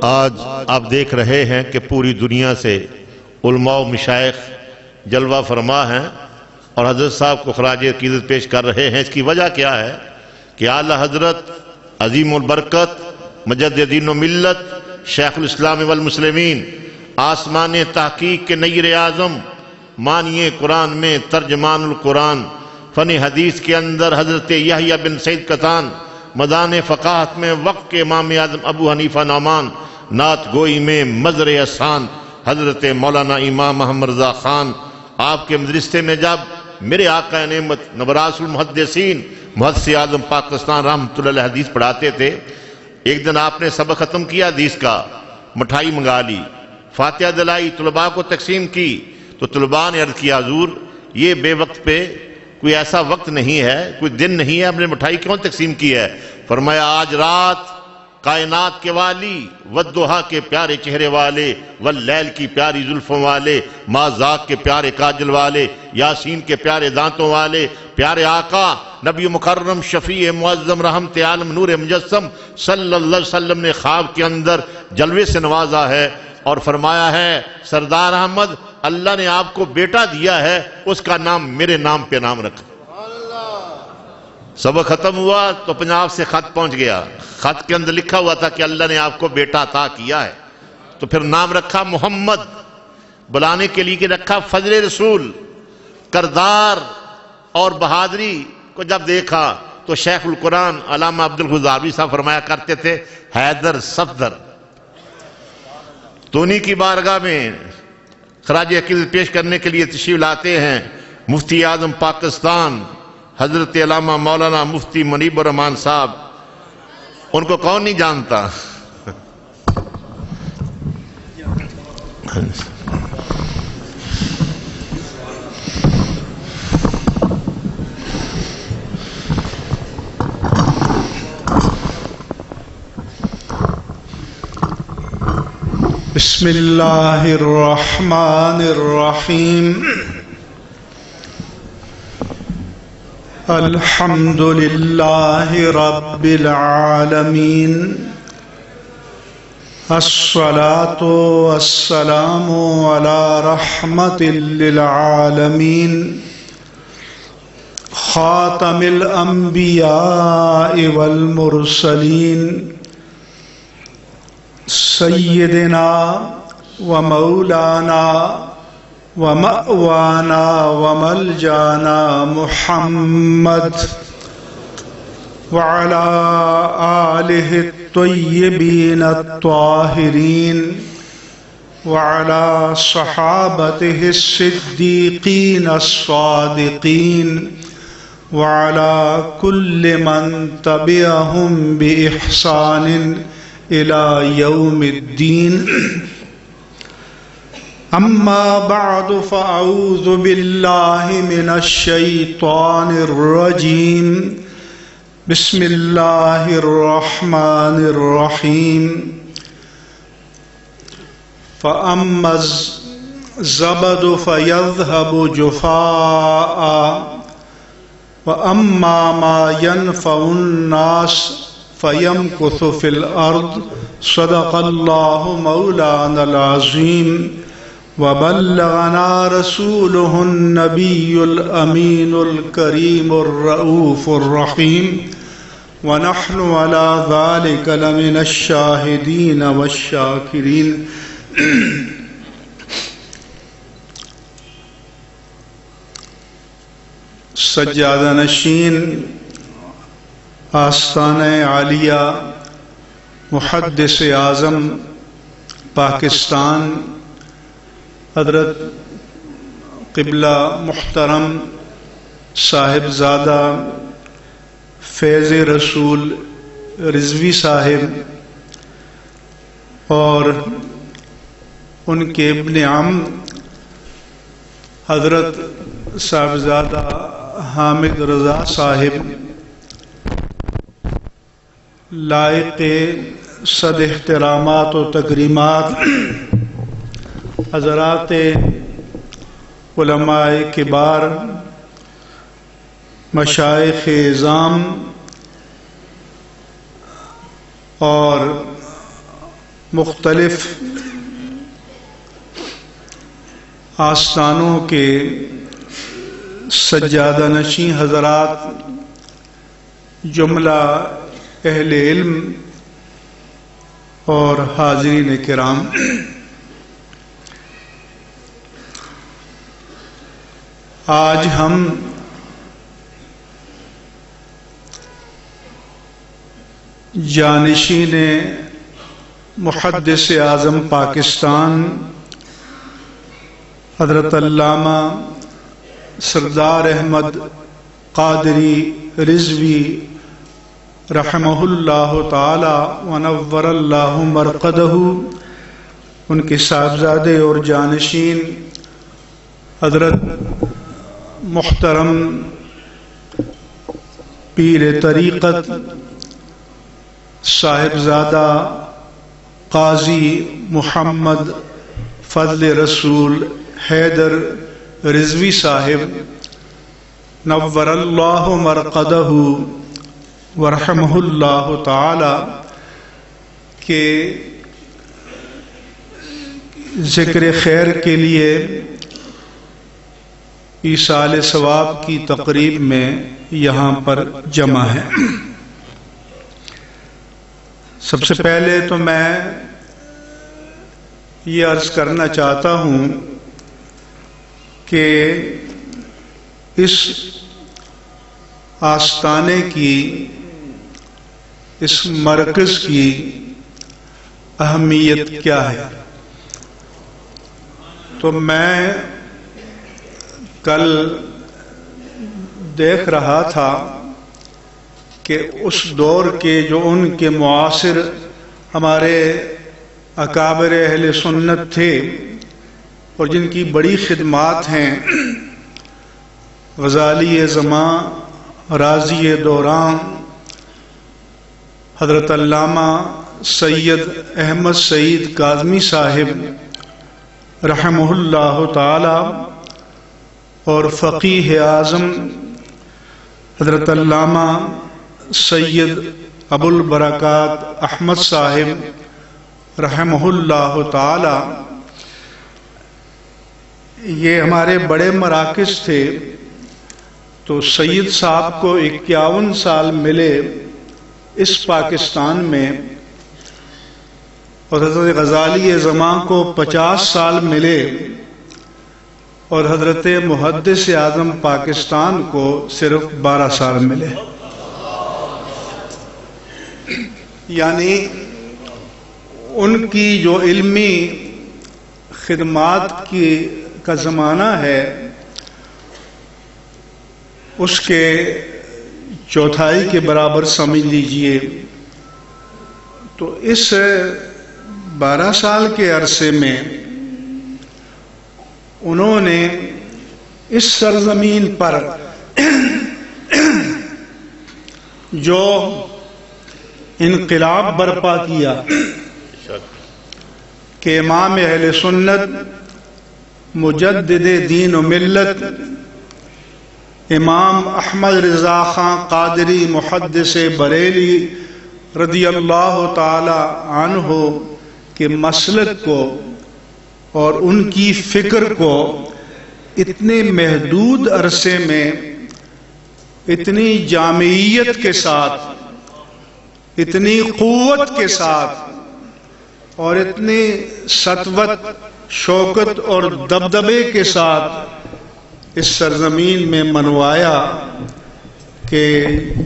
آج آپ دیکھ رہے ہیں کہ پوری دنیا سے علماء و مشائخ جلوہ فرما ہیں اور حضرت صاحب کو خراج عقیدت پیش کر رہے ہیں۔ اس کی وجہ کیا ہے کہ اعلیٰ حضرت عظیم البرکت مجدد دین و ملت شیخ الاسلام والمسلمین آسمان تحقیق کے نیر اعظم معنی قرآن میں ترجمان القرآن فن حدیث کے اندر حضرت یحییٰ بن سعید قطان مدان فقاہت میں وقت کے امام اعظم ابو حنیفہ نعمان نعت گوئی میں مظہر احسان حضرت مولانا امام محمد رضا خان آپ کے مدرسے میں جب میرے آقا نعمت نبراس المحدثین محدث اعظم پاکستان رحمۃ اللہ علیہ حدیث پڑھاتے تھے۔ ایک دن آپ نے سبق ختم کیا حدیث کا، مٹھائی منگا لی، فاتحہ دلائی، طلباء کو تقسیم کی، تو طلباء نے عرض کیا حضور یہ بے وقت پہ کوئی ایسا وقت نہیں ہے، کوئی دن نہیں ہے، ہم نے مٹھائی کیوں تقسیم کی ہے؟ فرمایا آج رات کائنات کے والی والضحیٰ کے پیارے چہرے والے واللیل کی پیاری زلفوں والے مازاق کے پیارے کاجل والے یاسین کے پیارے دانتوں والے پیارے آقا نبی مکرم شفیع معظم رحمت عالم نور مجسم صلی اللہ علیہ وسلم نے خواب کے اندر جلوے سے نوازا ہے اور فرمایا ہے سردار احمد اللہ نے آپ کو بیٹا دیا ہے، اس کا نام میرے نام پہ نام رکھا۔ سبق ختم ہوا تو پنجاب سے خط پہنچ گیا، خط کے اندر لکھا ہوا تھا کہ اللہ نے آپ کو بیٹا عطا کیا ہے، تو پھر نام رکھا محمد، بلانے کے لیے رکھا فضل رسول۔ کردار اور بہادری کو جب دیکھا تو شیخ القرآن علامہ عبدالغزاروی صاحب فرمایا کرتے تھے حیدر صفدر۔ تو انہی کی بارگاہ میں خراج عقیدت پیش کرنے کے لیے تشریف لاتے ہیں مفتی اعظم پاکستان حضرت علامہ مولانا مفتی منیب الرحمان صاحب۔ ان کو کون نہیں جانتا؟ بسم اللہ الرحمن الرحیم الحمد للہ رب العالمین الصلاة والسلام علی رحمت للعالمین خاتم الانبیاء والمرسلین سیدنا و مولانا و مأوانا و ملجانا محمد وعلى آلہ الطیبین الطاہرین وعلى صحابته الصدیقین الصادقین وعلى كل من تبعهم بإحسان إلى يوم الدين أما بعد فأعوذ بالله من الشيطان الرجيم بسم الله الرحمن الرحيم فأما الزبد فيذهب جفاء وأما ما ينفع الناس فَيَمْكُثُ فِي الْأَرْضِ صدق اللہ مولانا العظیم وبلغنا رسوله النبی الامین الکریم الرؤوف الرحیم ونحن على ذلك لمن الشاہدین والشاکرین۔ سجادہ نشین آستانہ عالیہ محدث اعظم پاکستان حضرت قبلہ محترم صاحبزادہ فیض رسول رضوی صاحب اور ان کے ابن عم حضرت صاحبزادہ حامد رضا صاحب، لائق صد احترامات و تکریمات حضرات علماء کبار، مشائخ اعظام اور مختلف آستانوں کے سجادہ نشین حضرات، جملہ اہل علم اور حاضرین کرام، آج ہم جانشین محدث اعظم پاکستان حضرت علامہ سردار احمد قادری رضوی رحمہ اللہ تعالی ونور اللہ مرقدہ، ان کے صاحبزادے اور جانشین حضرت محترم پیر طریقت صاحبزادہ قاضی محمد فضل رسول حیدر رضوی صاحب نور اللہ مرقدہ ورحمہ اللہ تعالی کے ذکر خیر کے لیے ایصال ثواب کی تقریب میں یہاں پر جمع ہے۔ سب سے پہلے تو میں یہ عرض کرنا چاہتا ہوں کہ اس آستانے کی، اس مرکز کی اہمیت کیا ہے۔ تو میں کل دیکھ رہا تھا کہ اس دور کے جو ان کے معاصر ہمارے اکابر اہل سنت تھے اور جن کی بڑی خدمات ہیں، غزالی زمان، راضی دوران، حضرت علامہ سید احمد سعید کاظمی صاحب رحمہ اللہ تعالی اور فقیہ اعظم حضرت علامہ سید ابو البرکات احمد صاحب رحمہ اللہ تعالی، یہ ہمارے بڑے مراکز تھے۔ تو سید صاحب کو 51 سال ملے اس پاکستان میں، اور حضرت غزالی زمان کو 50 سال ملے، اور حضرت محدث اعظم پاکستان کو صرف 12 سال ملے۔ یعنی ان کی جو علمی خدمات کا زمانہ ہے، اس کے چوتھائی کے برابر سمجھ لیجئے۔ تو اس 12 سال کے عرصے میں انہوں نے اس سرزمین پر جو انقلاب برپا کیا کہ امام اہل سنت مجدد دین و ملت امام احمد رضا خان قادری محدث بریلی رضی اللہ تعالی عنہ کے مسلک کو اور ان کی فکر کو اتنے محدود عرصے میں اتنی جامعیت کے ساتھ، اتنی قوت کے ساتھ اور اتنی سطوت، شوکت اور دبدبے کے ساتھ اس سرزمین میں منوایا کہ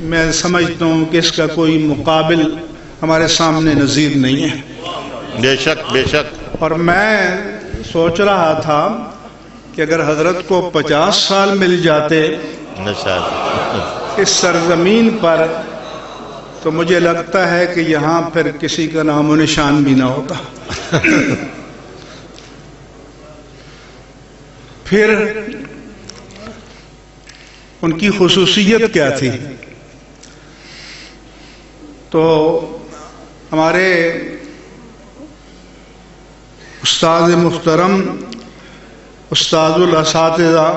میں سمجھتا ہوں کہ اس کا کوئی مقابل ہمارے سامنے نظیر نہیں ہے۔ بے شک بے شک۔ اور میں سوچ رہا تھا کہ اگر حضرت کو 50 سال مل جاتے اس سرزمین پر، تو مجھے لگتا ہے کہ یہاں پھر کسی کا نام و نشان بھی نہ ہوتا۔ پھر ان کی خصوصیت کیا تھی؟ تو ہمارے استاد محترم، استاد الاساتذہ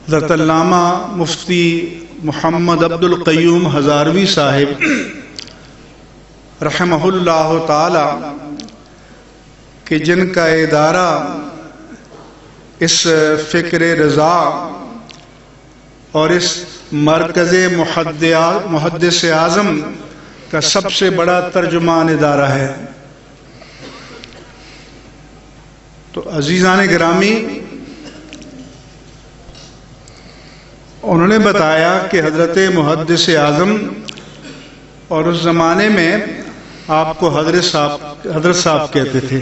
حضرت علامہ مفتی محمد عبد القیوم ہزاروی صاحب رحمہ اللہ تعالی کہ جن کا ادارہ اس فکر رضا اور اس مرکز محدث اعظم کا سب سے بڑا ترجمان ادارہ ہے. تو عزیزان گرامی، انہوں نے بتایا کہ حضرت محدث اعظم اور اس زمانے میں آپ کو حضرت صاحب کہتے تھے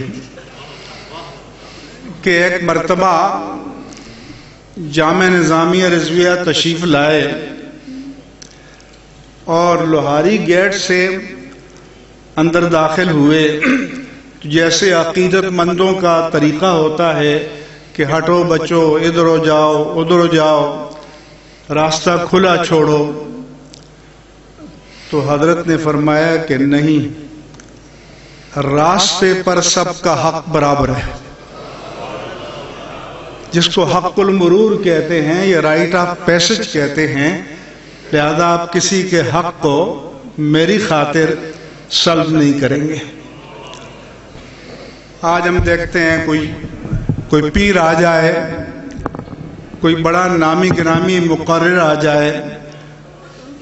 کہ ایک مرتبہ جامع نظامیہ رضویہ تشریف لائے اور لوہاری گیٹ سے اندر داخل ہوئے. جیسے عقیدت مندوں کا طریقہ ہوتا ہے کہ ہٹو بچو، ادھر ہو جاؤ ادھر ہو جاؤ، راستہ کھلا چھوڑو. تو حضرت نے فرمایا کہ نہیں، راستے پر سب کا حق برابر ہے. جس کو حق المرور کہتے ہیں یا رائٹ آف پیسج کہتے ہیں، لہذا آپ کسی کے حق کو میری خاطر سلب نہیں کریں گے. آج ہم دیکھتے ہیں کوئی پیر آ جائے، کوئی بڑا نامی گرامی مقرر آ جائے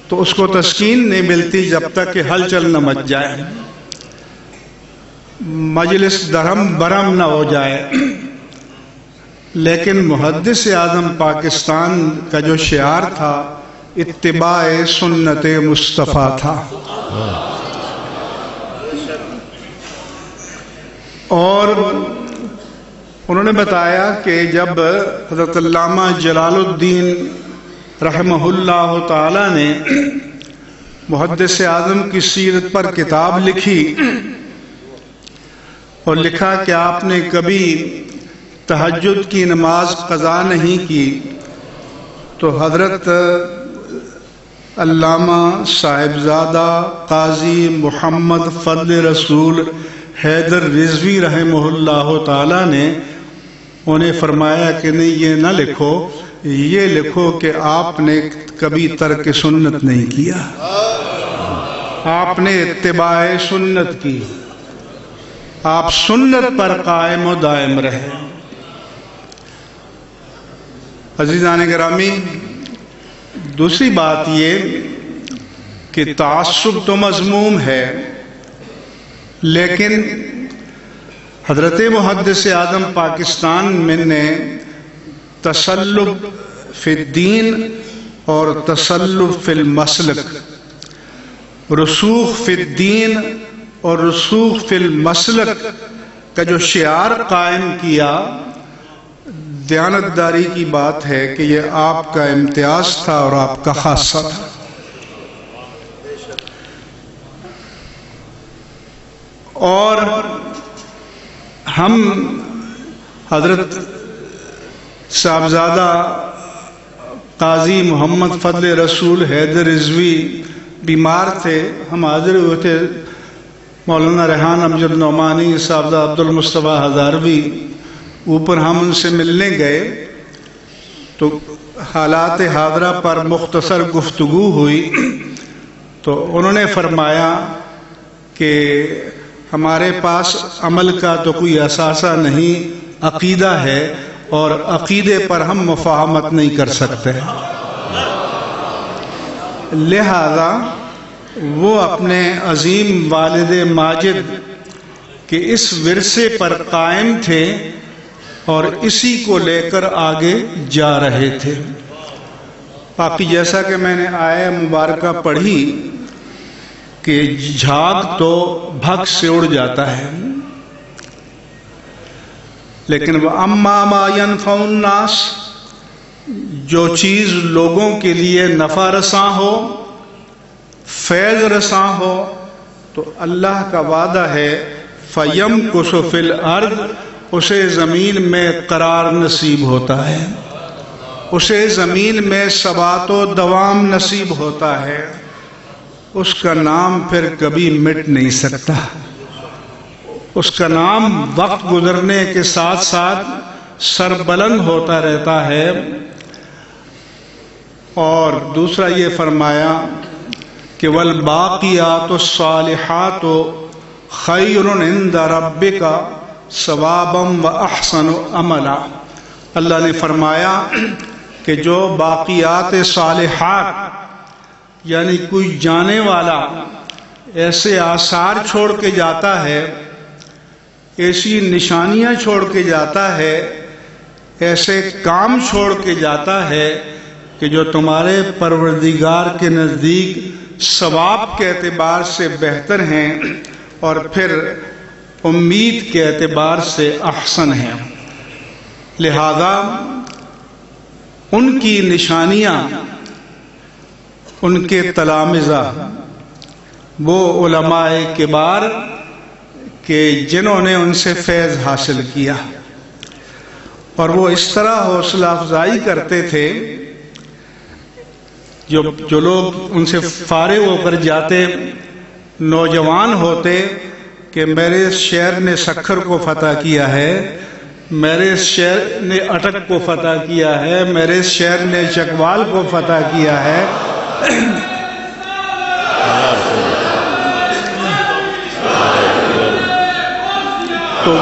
تو اس کو تسکین نہیں ملتی جب تک کہ ہلچل نہ مچ جائے، مجلس درہم برہم نہ ہو جائے. لیکن محدث اعظم پاکستان کا جو شعار تھا اتباع سنت مصطفیٰ تھا. اور انہوں نے بتایا کہ جب حضرت علامہ جلال الدین رحمہ اللہ تعالی نے محدث اعظم کی سیرت پر کتاب لکھی اور لکھا کہ آپ نے کبھی تہجد کی نماز قضا نہیں کی، تو حضرت علامہ صاحبزادہ قاضی محمد فضل رسول حیدر رضوی رحمہ اللہ تعالی نے انہیں فرمایا کہ نہیں، یہ نہ لکھو، یہ لکھو کہ آپ نے کبھی ترک سنت نہیں کیا، آپ نے اتباع سنت کی، آپ سنت پر قائم و دائم رہے. عزیزان گرامی، دوسری بات یہ کہ تعصب تو مذموم ہے، لیکن حضرت محدث اعظم پاکستان میں نے تسلب فی الدین اور تسلب فی المسلک، رسوخ فی الدین اور رسوخ فی المسلک کا جو شعار قائم کیا، دیانتداری کی بات ہے کہ یہ آپ کا امتیاز تھا اور آپ کا خاصہ تھا. اور ہم حضرت صاحبزادہ قاضی محمد فضل رسول حیدر رضوی بیمار تھے، ہم حاضر ہوئے تھے. مولانا ریحان امجد نعمانی، صاحبزادہ عبدالمصطفیٰ ہزاروی، اوپر ہم ان سے ملنے گئے تو حالات حاضرہ پر مختصر گفتگو ہوئی. تو انہوں نے فرمایا کہ ہمارے پاس عمل کا تو کوئی اثاثہ نہیں، عقیدہ ہے، اور عقیدے پر ہم مفاہمت نہیں کر سکتے. لہذا وہ اپنے عظیم والد ماجد کے اس ورثے پر قائم تھے اور اسی کو لے کر آگے جا رہے تھے. باقی جیسا کہ میں نے آیہ مبارکہ پڑھی کہ جھاگ تو بھگ سے اڑ جاتا ہے، لیکن وَأَمَّا مَا يَنْفَعُ النَّاسِ، جو چیز لوگوں کے لیے نفع رساں ہو، فیض رساں ہو، تو اللہ کا وعدہ ہے فَيَمْكُثُ فِي الْأَرْضِ، اسے زمین میں قرار نصیب ہوتا ہے، اسے زمین میں ثبات و دوام نصیب ہوتا ہے، اس کا نام پھر کبھی مٹ نہیں سکتا. اس کا نام وقت گزرنے کے ساتھ ساتھ سربلند ہوتا رہتا ہے. اور دوسرا یہ فرمایا کہ والباقیات الصالحات خیر عند ربک ثوابا واحسن عملا۔ اللہ نے فرمایا کہ جو باقیات صالحات یعنی کوئی جانے والا ایسے آثار چھوڑ کے جاتا ہے، ایسی نشانیاں چھوڑ کے جاتا ہے، ایسے کام چھوڑ کے جاتا ہے کہ جو تمہارے پروردگار کے نزدیک ثواب کے اعتبار سے بہتر ہیں اور پھر امید کے اعتبار سے احسن ہیں، لہذا ان کی نشانیاں، ان کے تلامذہ وہ علماء کبار کہ جنہوں نے ان سے فیض حاصل کیا، اور وہ اس طرح حوصلہ افزائی کرتے تھے، جو لوگ ان سے فارغ ہو کر جاتے نوجوان ہوتے کہ میرے شہر نے سکھر کو فتح کیا ہے، میرے شہر نے اٹک کو فتح کیا ہے، میرے شہر نے چکوال کو فتح کیا ہے، تو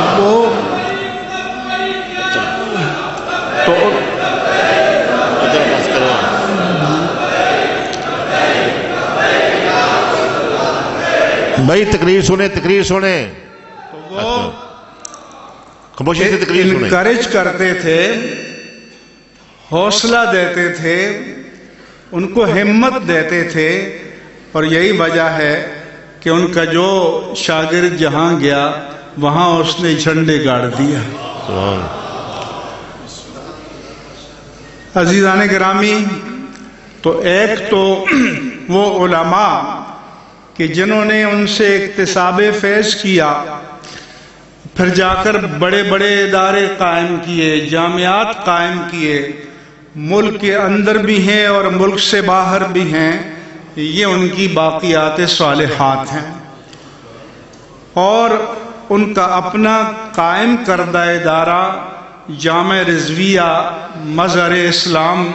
بھائی تقریر سنیں خاموشی سے تقریر سنیں، انکریج کرتے تھے، حوصلہ دیتے تھے، ان کو ہمت دیتے تھے، اور یہی وجہ ہے کہ ان کا جو شاگرد جہاں گیا وہاں اس نے جھنڈے گاڑ دیا۔ عزیزان گرامی، تو ایک تو وہ علماء کہ جنہوں نے ان سے اکتساب فیض کیا، پھر جا کر بڑے بڑے ادارے قائم کیے، جامعات قائم کیے، ملک کے اندر بھی ہیں اور ملک سے باہر بھی ہیں، یہ ان کی باقیات صالحات ہیں۔ اور ان کا اپنا قائم کردہ ادارہ جامع رضویہ مظہر اسلام،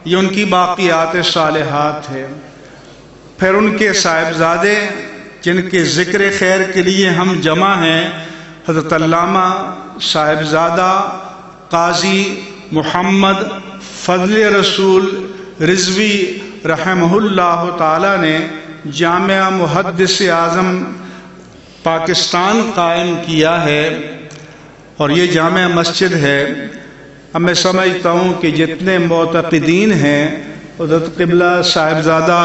یہ ان کی باقیات صالحات ہے۔ پھر ان کے صاحبزادے جن کے ذکر خیر کے لیے ہم جمع ہیں، حضرت علامہ صاحبزادہ قاضی محمد فضل رسول رضوی رحمہ اللہ تعالی نے جامعہ محدث اعظم پاکستان قائم کیا ہے، اور یہ جامع مسجد ہے۔ اب میں سمجھتا ہوں کہ جتنے معتقدین ہیں حضرت قبلہ صاحبزادہ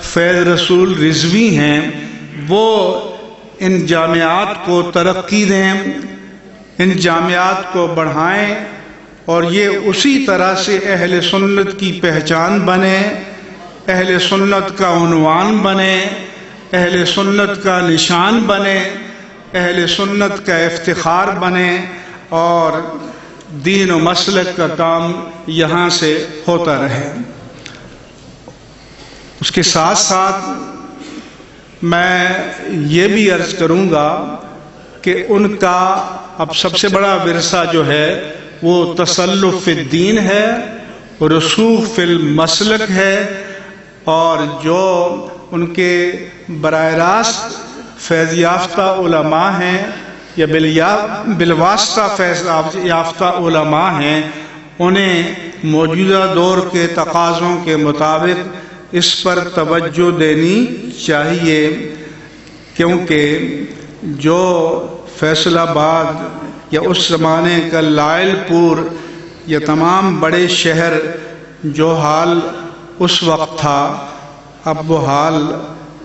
فیض رسول رضوی ہیں، وہ ان جامعات کو ترقی دیں، ان جامعات کو بڑھائیں، اور یہ اسی طرح سے اہل سنت کی پہچان بنے، اہل سنت کا عنوان بنے، اہل سنت کا نشان بنے، اہل سنت کا افتخار بنے، اور دین و مسلک کا کام یہاں سے ہوتا رہے۔ اس کے ساتھ ساتھ میں یہ بھی عرض کروں گا کہ ان کا اب سب سے بڑا ورثہ جو ہے وہ تسلف فی الدین ہے، رسوخ فی المسلک ہے، اور جو ان کے براہ راست فیض یافتہ علماء ہیں یا بالواسطہ فیض یافتہ علماء ہیں، انہیں موجودہ دور کے تقاضوں کے مطابق اس پر توجہ دینی چاہیے، کیونکہ جو فیصل آباد یا اس زمانے کا لائل پور یا تمام بڑے شہر جو حال اس وقت تھا، اب وہ حال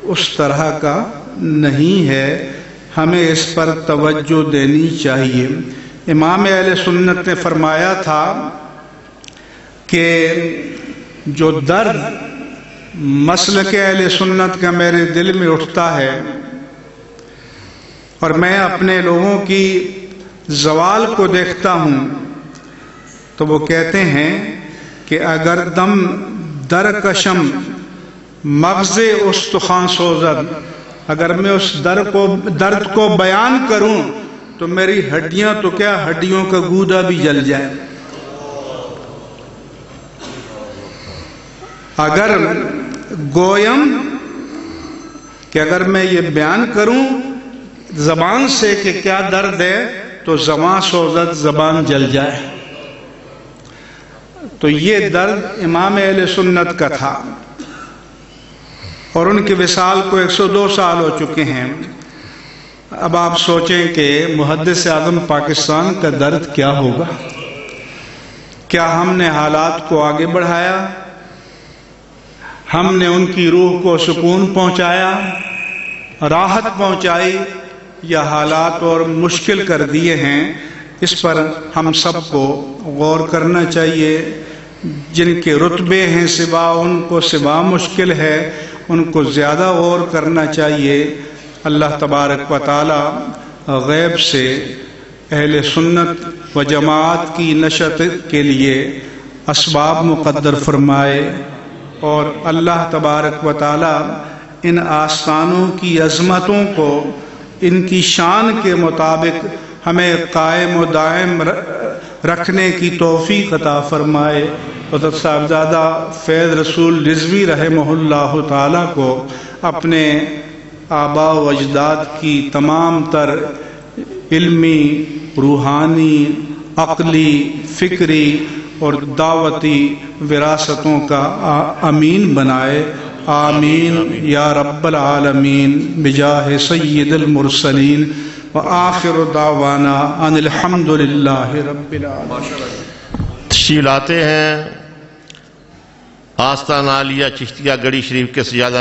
اس طرح کا نہیں ہے، ہمیں اس پر توجہ دینی چاہیے۔ امام اہل سنت نے فرمایا تھا کہ جو درد مسلک اہل سنت کا میرے دل میں اٹھتا ہے اور میں اپنے لوگوں کی زوال کو دیکھتا ہوں، تو وہ کہتے ہیں کہ اگر دم درکشم مغز استخوان سوزد، اگر میں اس درد کو بیان کروں تو میری ہڈیاں تو کیا، ہڈیوں کا گودا بھی جل جائے۔ اگر گویم کہ اگر میں یہ بیان کروں زبان سے کہ کیا درد ہے تو زبان سوزد زبان جل جائے. تو یہ درد امام اہل سنت کا تھا اور ان کے وصال کو 102 سال ہو چکے ہیں. اب آپ سوچیں کہ محدث اعظم پاکستان کا درد کیا ہوگا. کیا ہم نے حالات کو آگے بڑھایا؟ ہم نے ان کی روح کو سکون پہنچایا، راحت پہنچائی، یا حالات اور مشکل کر دیے ہیں؟ اس پر ہم سب کو غور کرنا چاہیے. جن کے رتبے ہیں سوا، ان کو سوا مشکل ہے، ان کو زیادہ غور کرنا چاہیے. اللہ تبارک و تعالی غیب سے اہل سنت و جماعت کی نشت کے لیے اسباب مقدر فرمائے، اور اللہ تبارک و تعالی ان آستانوں کی عظمتوں کو ان کی شان کے مطابق ہمیں قائم و دائم رکھنے کی توفیق عطا فرمائے. حضرت صاحبزادہ فیض رسول رضوی رحمہ اللہ تعالی کو اپنے آباء و اجداد کی تمام تر علمی، روحانی، عقلی، فکری اور دعوتی وراثتوں کا امین بنائے. آمین یا رب العالمین بجاہ سید المرسلین وآخر دعوانا ان الحمد للہ رب العالمین. تشریف لاتے ہیں آستان عالیہ چشتیہ گڑھی شریف کے سجادہ